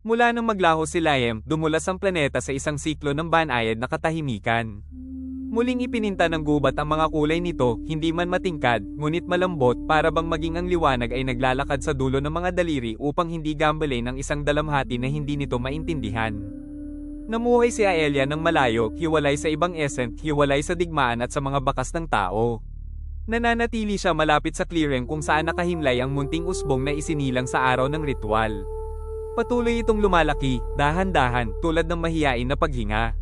Mula nang maglaho si Liam, dumulas ang planeta sa isang siklo ng banayad na katahimikan. Muling ipininta ng gubat ang mga kulay nito, hindi man matingkad, ngunit malambot, para bang maging ang liwanag ay naglalakad sa dulo ng mga daliri upang hindi gambale ng isang dalamhati na hindi nito maintindihan. Namuhay si Aelia ng malayo, hiwalay sa ibang essence, hiwalay sa digmaan at sa mga bakas ng tao. Nananatili siya malapit sa clearing kung saan nakahimlay ang munting usbong na isinilang sa araw ng ritual. Patuloy itong lumalaki, dahan-dahan, tulad ng mahiyain na paghinga.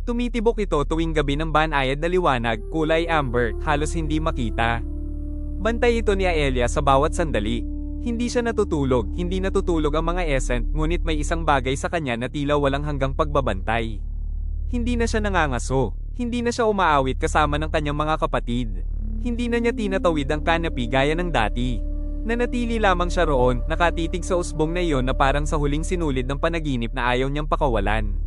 Tumitibok ito tuwing gabi ng banayad na liwanag, kulay amber, halos hindi makita. Bantay ito ni Aelia sa bawat sandali. Hindi siya natutulog, hindi natutulog ang mga essence, ngunit may isang bagay sa kanya na tila walang hanggang pagbabantay. Hindi na siya nangangaso, hindi na siya umaawit kasama ng kanyang mga kapatid. Hindi na niya tinatawid ang canopy gaya ng dati. Nanatili lamang siya roon, nakatitig sa usbong na iyon na parang sa huling sinulid ng panaginip na ayaw niyang pakawalan.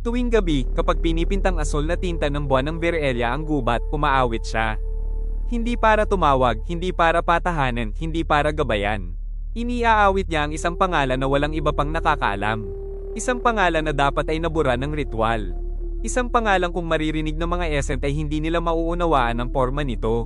Tuwing gabi, kapag pinipintang asol na tinta ng buwan ng Verelia ang gubat, umaawit siya. Hindi para tumawag, hindi para patahanan, hindi para gabayan. Iniaawit niya ang isang pangalan na walang iba pang nakakaalam. Isang pangalan na dapat ay nabura ng ritual. Isang pangalan kung maririnig ng mga essence ay hindi nila mauunawaan ang forma nito.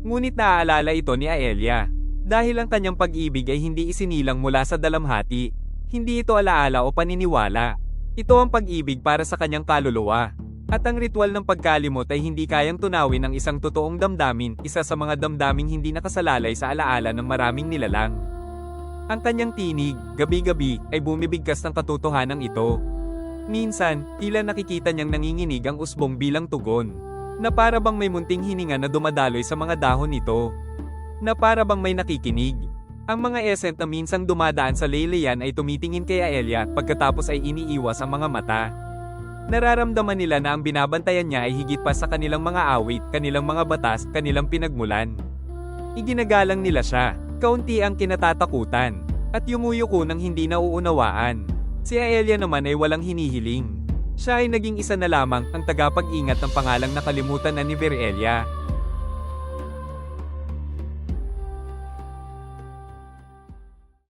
Ngunit naaalala ito ni Aelia. Dahil ang kanyang pag-ibig ay hindi isinilang mula sa dalamhati. Hindi ito alaala o paniniwala. Ito ang pag-ibig para sa kanyang kaluluwa. At ang ritual ng pagkalimot ay hindi kayang tunawin ang isang totoong damdamin, isa sa mga damdaming hindi nakasalalay sa alaala ng maraming nilalang. Ang kanyang tinig, gabi-gabi, ay bumibigkas ng katotohanan ito. Minsan, tila nakikita niyang nanginginig ang usbong bilang tugon. Na para bang may munting hininga na dumadaloy sa mga dahon nito. Na para bang may nakikinig. Ang mga essence na minsang dumadaan sa laylayan ay tumitingin kay Aelia, pagkatapos ay iniiwas ang mga mata. Nararamdaman nila na ang binabantayan niya ay higit pa sa kanilang mga awit, kanilang mga batas, kanilang pinagmulan. Iginagalang nila siya, kaunti ang kinatatakutan, at yumuyuko ng hindi nauunawaan. Si Aelia naman ay walang hinihiling. Siya ay naging isa na lamang, ang tagapag-ingat ng pangalang nakalimutan na ni Verelia.